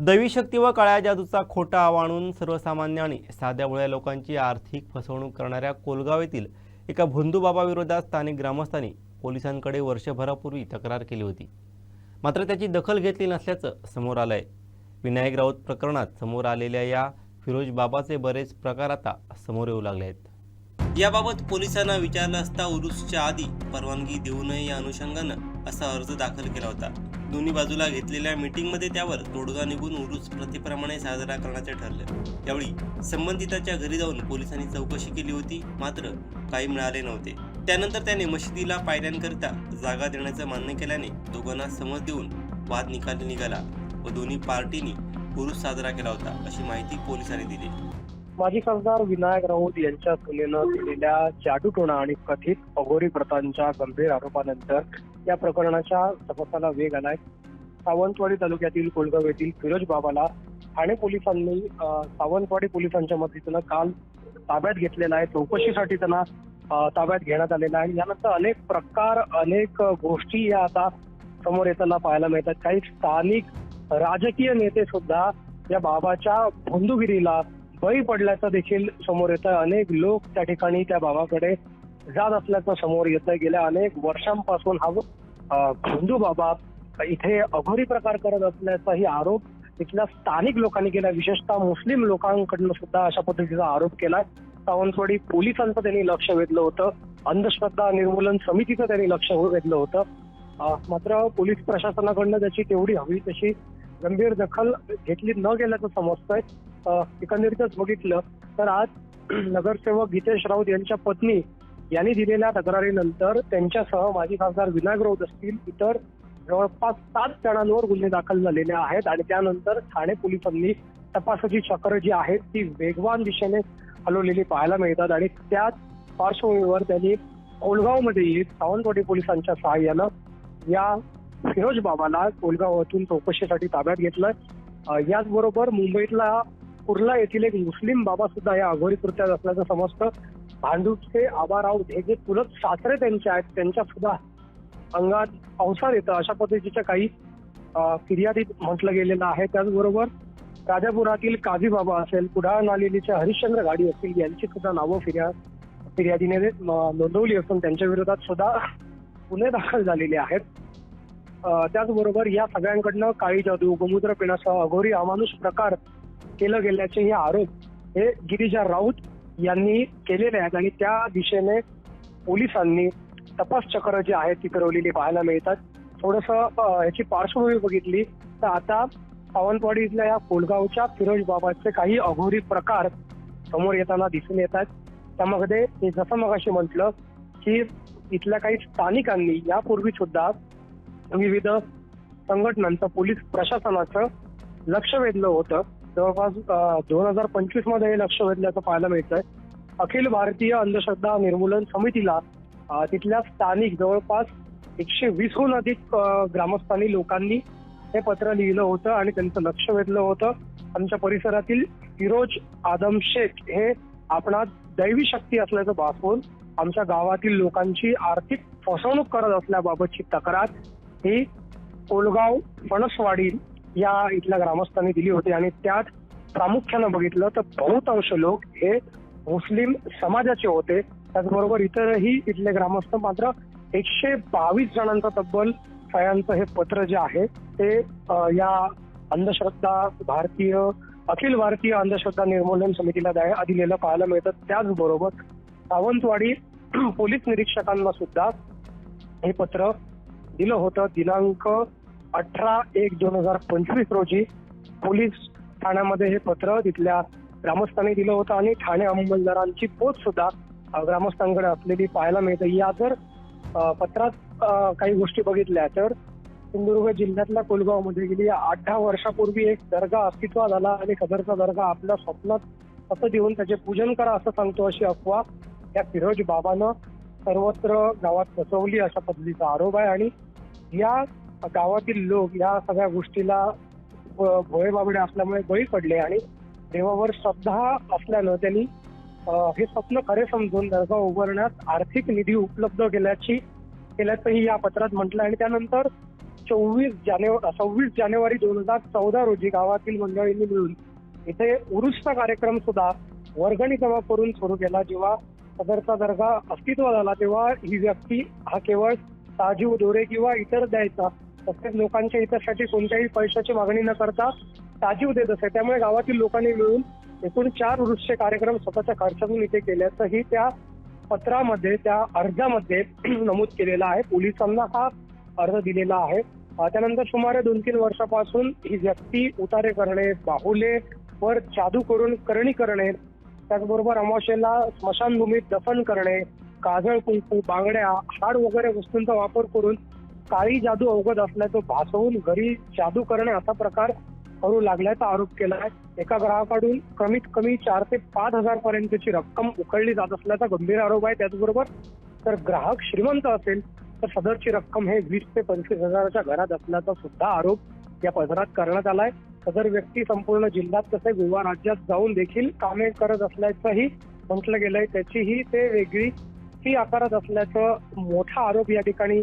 दैवी शक्ती व काळ्या जादूचा खोटा आवाणून सर्वसामान्य आणि साध्या भोळ्या लोकांची आर्थिक फसवणूक करणाऱ्या कोलगाव येथील एका भोंदूबाबा विरोधात स्थानिक ग्रामस्थांनी पोलिसांकडे वर्षभरापूर्वी तक्रार केली होती। मात्र त्याची दखल घेतली नसल्याचं समोर आलंय। विनायक राऊत प्रकरणात समोर आलेल्या या फिरोज बाबाचे बरेच प्रकार आता समोर येऊ लागले आहेत। याबाबत पोलिसांना विचारलं असता उरूसच्या आधी परवानगी देऊ नये या अनुषंगानं असा अर्ज दाखल केला होता। दोन्ही बाजूला घेतलेल्या मीटिंगमध्ये त्यावर तोडगा निघून उरूस प्रतिप्रमाणे साजरा करण्याचे ठरले। त्यावेळी संबंधिताच्या घरी जाऊन पोलिसांनी चौकशी केली होती, मात्र काही मिळाले नव्हते। त्यानंतर त्याने मशिदीला पायऱ्यांकरिता जागा देण्याचं मान्य केल्याने दोघांना समज देऊन वाद निघाला व दोन्ही पार्टींनी उरूस साजरा केला होता, अशी माहिती पोलिसांनी दिली। माजी खासदार विनायक राऊत यांच्या सुनेनं केलेल्या जादूटोणा आणि कथित अघोरी प्रथांच्या गंभीर आरोपानंतर या प्रकरणाच्या तपासाला वेग आलाय। सावंतवाडी तालुक्यातील कोलगाव येथील फिरोज बाबाला ठाणे पोलिसांनी सावंतवाडी पोलिसांच्या मदतीनं काल ताब्यात घेतलेला आहे। चौकशीसाठी त्यांना ताब्यात घेण्यात आलेला आहे। यानंतर अनेक प्रकार अनेक गोष्टी या आता समोर येताना पाहायला मिळतात। काही स्थानिक राजकीय नेते सुद्धा या बाबाच्या भोंदूगिरीला बळी पडल्याचं देखील समोर येतं। अनेक लोक त्या ठिकाणी त्या बाबाकडे जात असल्याचं समोर येतं। गेल्या अनेक वर्षांपासून हा भोंदू बाबा इथे अघोरी प्रकार करत असल्याचाही आरोप इथल्या स्थानिक लोकांनी केला। विशेषतः मुस्लिम लोकांकडून सुद्धा अशा पद्धतीचा आरोप केलाय। सावंतवाडी पोलिसांचं त्यांनी लक्ष वेधलं होतं, अंधश्रद्धा निर्मूलन समितीचं त्यांनी लक्ष वेधलं होतं। मात्र पोलीस प्रशासनाकडनं त्याची तेवढी हवी तशी गंभीर दखल घेतली न गेल्याचं समजतंय। एकंदरीतच बघितलं तर आज नगरसेवक गीतेश राऊत यांच्या पत्नी यांनी दिलेल्या तक्रारीनंतर त्यांच्यासह माजी खासदार विनायक राऊत असतील इतर जवळपास 7 जणांवर गुन्हे दाखल झालेले आहेत आणि त्यानंतर ठाणे पोलिसांनी तपासाची चक्र जी आहेत ती वेगवान दिशेने हलवलेली पाहायला मिळतात आणि त्याच पार्श्वभूमीवर त्यांनी कोलगावमध्ये सावंतवाडी पोलिसांच्या सहाय्यानं या फिरोज बाबाला कोलगावातून चौकशीसाठी ताब्यात घेतलं। याचबरोबर मुंबईतला कुर्ला येथील एक मुस्लिम बाबा सुद्धा या अघोरी कृत्यात असल्याचं समजतं। भांडूपचे आबा राऊत हे जे चुलत सासरे त्यांचे आहेत त्यांच्या सुद्धा अंगात अवसार येतं अशा पद्धतीच्या काही फिर्यादीत म्हटलं गेलेलं आहे। त्याचबरोबर राजापुरातील काझी बाबा असेल, कुडाळ नालेलीच्या हरिश्चंद्र गाडी असतील यांची सुद्धा नावं फिर्यादीने नोंदवली असून त्यांच्या विरोधात सुद्धा गुन्हे दाखल झालेले आहेत। त्याचबरोबर या सगळ्यांकडनं काळी जादू, गोमूत्र पिण्यासह अघोरी अमानुष प्रकार केलं गेल्याचे हे आरोप हे गिरिजा राऊत यांनी केलेले आहेत आणि त्या दिशेने पोलिसांनी तपास चक्र जे आहे ती फिरवलेली पाहायला मिळतात। थोडंसं याची पार्श्वभूमी बघितली तर आता सावंतवाडी इथल्या या कोलगावच्या फिरोज बाबाचे काही अघोरी प्रकार समोर येताना दिसून येतात। त्यामध्ये जसं मगाशी म्हटलं की इथल्या काही स्थानिकांनी यापूर्वी सुद्धा विविध संघटनांचं पोलीस प्रशासनाचं लक्ष वेधलं होतं। जवळपास 2025 मध्ये हे लक्ष वेधल्याचं पाहायला मिळतंय। अखिल भारतीय अंधश्रद्धा निर्मूलन समितीला तिथल्या स्थानिक जवळपास 120हून अधिक ग्रामस्थांनी लोकांनी हे पत्र लिहिलं होतं आणि त्यांचं लक्ष वेधलं होतं। आमच्या परिसरातील फिरोज आदम शेख हे आपणात दैवी शक्ती असल्याचं भासवून आमच्या गावातील लोकांची आर्थिक फसवणूक करत असल्याबाबतची तक्रार ही कोलगाव फणसवाडी या इथल्या ग्रामस्थांनी दिली होती आणि त्यात प्रामुख्यानं बघितलं तर बहुतांश लोक हे मुस्लिम समाजाचे होते। त्याचबरोबर इतरही इथले ग्रामस्थ मात्र 122 जणांचं तब्बल सह्यांचं हे पत्र जे आहे ते या अखिल भारतीय अंधश्रद्धा निर्मूलन समितीला दिलेलं पाहायला मिळतं। त्याचबरोबर सावंतवाडी पोलीस निरीक्षकांना सुद्धा हे पत्र दिलं होतं। दिनांक 18/1/2025 रोजी पोलीस ठाण्यामध्ये हे पत्र तिथल्या ग्रामस्थांनी दिलं होतं आणि ठाणे अंमलदारांची पोच सुद्धा ग्रामस्थांकडे असलेली पाहायला मिळते। या जर पत्रात काही गोष्टी बघितल्या तर सिंधुदुर्ग जिल्ह्यातल्या कोलगावमध्ये गेली 8-10 वर्षापूर्वी एक दर्गा अस्तित्वात आला आणि सदरचा दर्गा आपल्या स्वप्नात सतत येऊन त्याचे पूजन करा असं सांगतो अशी अफवा या फिरोज बाबानं सर्वत्र गावात पसरवली अशा पद्धतीचा आरोप आहे आणि या गावातील लोक या सगळ्या गोष्टीला भोळे बाबडे असल्यामुळे बळी पडले आणि देवावर श्रद्धा असल्यानं त्यांनी हे स्वप्न खरे समजून दर्गा उभारण्यात आर्थिक निधी उपलब्ध केल्याचंही या पत्रात म्हटलं आणि त्यानंतर 26 जानेवारी 2014 रोजी गावातील मंडळींनी मिळून इथे उरुसचा कार्यक्रम सुद्धा वर्गणी जमा करून सुरू केला. जेव्हा सदरचा दर्गा अस्तित्वात आला तेव्हा ही व्यक्ती हा केवळ साजीव दोरे किंवा इतर द्यायचा, तसेच लोकांच्या हितासाठी कोणत्याही पैशाची मागणी न करता साजीव देत असे. त्यामुळे गावातील लोकांनी मिळून एकूण 4 उरुसचे कार्यक्रम स्वतःच्या खर्चातून इथे केल्याचंही त्या पत्रामध्ये, त्या अर्जामध्ये नमूद केलेलं आहे. पोलिसांना हा अर्ज दिलेला आहे. त्यानंतर सुमारे 2-3 वर्षापासून ही व्यक्ती उतारे करणे, बाहुले वर जादू करून करणी करणे, त्याचबरोबर अमावस्येला स्मशानभूमीत दफन करणे, काजळ, कुंकू, बांगड्या, हाड वगैरे वस्तूंचा वापर करून काळी जादू अवगत असल्याचं भासवून घरी जादू करणे असा प्रकार करू लागल्याचा आरोप केलाय. एका ग्राहकाकडून कमीत कमी 4 ते 5 हजार पर्यंतची रक्कम उकळली जात असल्याचा गंभीर आरोप आहे. त्याचबरोबर जर ग्राहक श्रीमंत असेल तर सदरची रक्कम हे 20 ते 25 हजाराच्या घरात असल्याचा सुद्धा आरोप या पत्रात करण्यात आलाय. सदर व्यक्ती संपूर्ण जिल्ह्यात तसे गोवा राज्यात जाऊन देखील कामे करत असल्याचंही म्हटलं गेलंय. त्याचीही ते वेगळी फी आकारत असल्याचं मोठा आरोप या ठिकाणी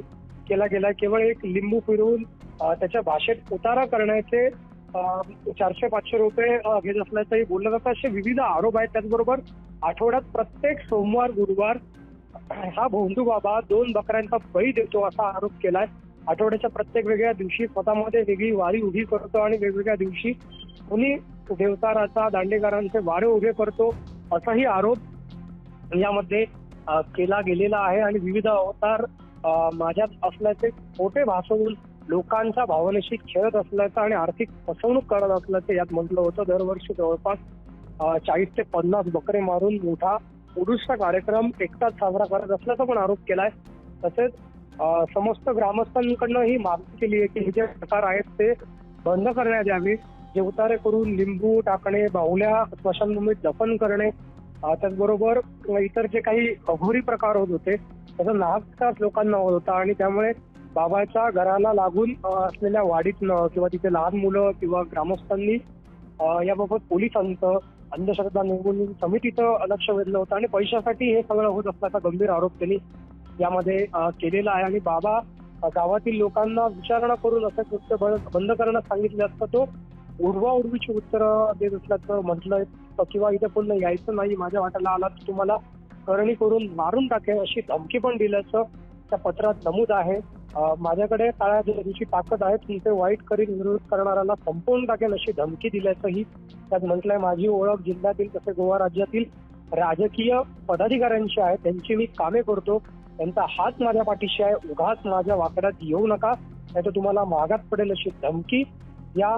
केला गेलाय. केवळ एक लिंबू फिरवून त्याच्या भाषेत उतारा करण्याचे 400-500 रुपये घेत असल्याचंही बोललं जातं. असे विविध आरोप आहेत. त्याचबरोबर आठवड्यात प्रत्येक सोमवार, गुरुवार हा भोंदू बाबा 2 बकऱ्यांचा बळी देतो असा आरोप केलाय. आठवड्याच्या प्रत्येक वेगळ्या दिवशी स्वतःमध्ये वेगळी वारी उभी करतो आणि वेगवेगळ्या दिवशी कुणी देवताराचा, दांडेकरांचे वारे उभे करतो असाही आरोप यामध्ये केला गेलेला आहे. आणि विविध अवतार माझ्यात असल्याचे खोटे भासवून लोकांच्या भावनेशी खेळत असल्याचं आणि आर्थिक फसवणूक करत असल्याचं यात म्हटलं होतं. दरवर्षी जवळपास 40 ते 50 बकरे मारून मोठा उरुसचा कार्यक्रम एकटाच साजरा करत असल्याचा पण आरोप केलाय. तसेच समस्त ग्रामस्थांकडनं ही मागणी केली आहे की हे जे प्रकार आहेत ते बंद करण्यात यावे. जे उतारे करून लिंबू टाकणे, बाहुल्या स्मशानभूमीत दफन करणे, त्याचबरोबर इतर जे काही अघोरी प्रकार होत होते त्याचा नाश लोकांना होत होता. आणि त्यामुळे बाबाच्या घराला लागून असलेल्या वाडीतनं किंवा तिथे लहान मुलं किंवा ग्रामस्थांनी याबाबत पोलिसांचं, अंधश्रद्धा निर्मूलन समितीचं लक्ष वेधलं होतं आणि पैशासाठी हे सगळं होत असल्याचा गंभीर आरोप त्यांनी यामध्ये केलेला आहे. आणि बाबा गावातील लोकांना विचारणा करून असं कृत्य बंद करण्यास सांगितलं असतं तो उडवाउडवीची उत्तरं देत असल्याचं म्हटलंय. किंवा इथे पुन्हा यायचं नाही, माझ्या वाट्याला आला तर तुम्हाला करणी करून मारून टाकेल अशी धमकी पण दिल्याचं त्या पत्रात नमूद आहे. माझ्याकडे काळ्या दिवशी ताकद आहे, तुमचे वाईट करीन, विरोध करणाऱ्याला संपवून टाकेल अशी धमकी दिल्याचंही त्यात म्हटलंय. माझी ओळख जिल्ह्यातील तसे गोवा राज्यातील राजकीय पदाधिकाऱ्यांची आहे, त्यांची मी कामे करतो, त्यांचा हात माझ्या पाठीशी आहे, उगाच माझ्या वाकड्यात येऊ नका नाही तर तुम्हाला महागात पडेल अशी धमकी या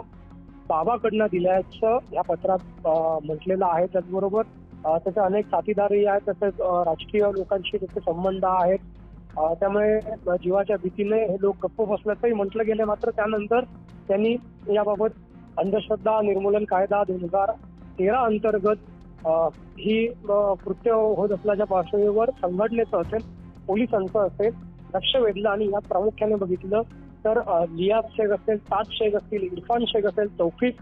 बाबाकडनं दिल्याचं या पत्रात म्हटलेलं आहे. त्याचबरोबर त्याचे अनेक साथीदारही आहेत, तसेच राजकीय लोकांशी त्याचे संबंध आहेत. त्यामुळे जीवाच्या भीतीने हे लोक गप्प बसल्याचंही म्हटलं गेलं. मात्र त्यानंतर त्यांनी याबाबत अंधश्रद्धा निर्मूलन कायदा 2013 अंतर्गत ही कृत्य होत असल्याच्या पार्श्वभूमीवर संघटनेचं असेल, पोलिसांचं असेल लक्ष वेधलं. आणि यात प्रामुख्याने बघितलं तर लियाज शेख असेल, ताज शेख असतील, इरफान शेख असेल, तौफिक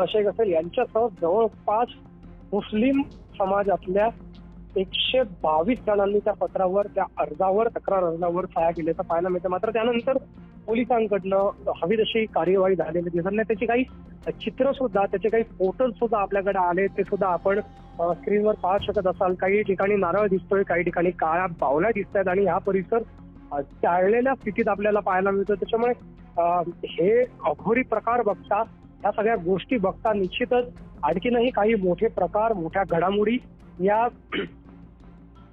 शेख असेल यांच्यासह जवळपास मुस्लिम समाजातल्या 122 जणांनी त्या पत्रावर, त्या अर्जावर, तक्रार अर्जावर सह्या केल्याचं पाहायला मिळतं. मात्र त्यानंतर पोलिसांकडनं हवी तशी कार्यवाही झालेली दिसत नाही. त्याची काही चित्र सुद्धा, त्याचे काही फोटोज सुद्धा आपल्याकडे आले, ते सुद्धा आपण स्क्रीनवर पाहू शकत असाल. काही ठिकाणी नारळ दिसतोय, काही ठिकाणी काळ्या बावल्या दिसत आहेत आणि हा परिसर चाळलेल्या स्थितीत आपल्याला पाहायला मिळतो. त्याच्यामुळे हे अघोरी प्रकार बघता, ह्या सगळ्या गोष्टी बघता निश्चितच आणखीनही काही मोठे प्रकार, मोठ्या घडामोडी या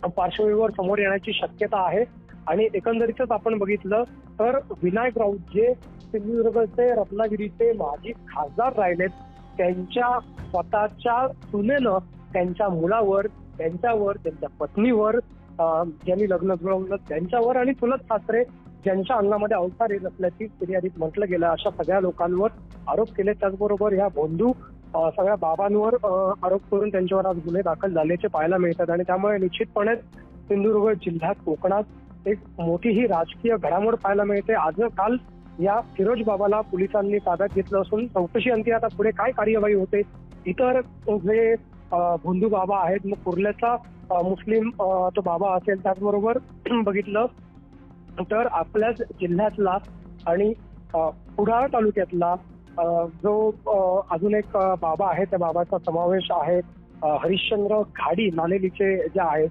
पार्श्वभूमीवर समोर येण्याची शक्यता आहे. आणि एकंदरीतच आपण बघितलं तर विनायक राऊत जे सिंधुदुर्गचे, रत्नागिरीचे माजी खासदार राहिलेत, त्यांच्या स्वतःच्या सुनेनं त्यांच्या मुलावर, त्यांच्यावर, त्यांच्या पत्नीवर, ज्यांनी लग्न जुळवलं त्यांच्यावर आणि चुलत सासरे ज्यांच्या अंगामध्ये अवतार येत असल्याची फिर्यादीत म्हटलं गेलं, अशा सगळ्या लोकांवर आरोप केले. त्याचबरोबर ह्या भोंदू सगळ्या बाबांवर आरोप करून त्यांच्यावर आज गुन्हे दाखल झाल्याचे पाहायला मिळतात. आणि त्यामुळे निश्चितपणे सिंधुदुर्ग जिल्ह्यात, कोकणात एक मोठी ही राजकीय घडामोड पाहायला मिळते. आज काल या फिरोज बाबाला पोलिसांनी ताब्यात घेतलं असून चौकशी अंती आता पुढे काय कार्यवाही होते, इतर जे भोंदू बाबा आहेत, मग कुर्ल्याचा मुस्लिम तो बाबा असेल, त्याचबरोबर बघितलं तर आपल्याच जिल्ह्यातला आणि कुडाळ तालुक्यातला जो अजून एक बाबा आहे, त्या बाबाचा समावेश आहे. हरिश्चंद्र घाडी नालेलीचे जे आहेत,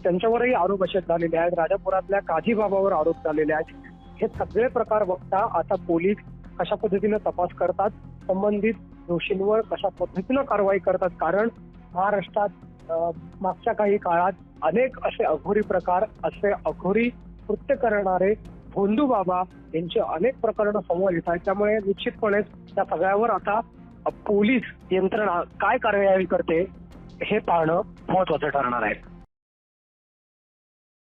त्यांच्यावरही आरोप असे झालेले आहेत. राजापुरातल्या काझी बाबावर आरोप झालेले आहेत. हे सगळे प्रकार बघता आता पोलीस कशा पद्धतीने तपास करतात, संबंधित दोषींवर कशा पद्धतीनं कारवाई करतात. कारण महाराष्ट्रात मागच्या काही काळात अनेक असे अघोरी प्रकार, असे अघोरी कृत्य करणारे भोंदू बाबा यांचे अनेक प्रकरणं समोर येत आहेत. त्यामुळे निश्चितपणे त्या सगळ्यावर आता पोलीस यंत्रणा काय कार्यवाही करते हे पाहणं महत्वाचं ठरणार आहे.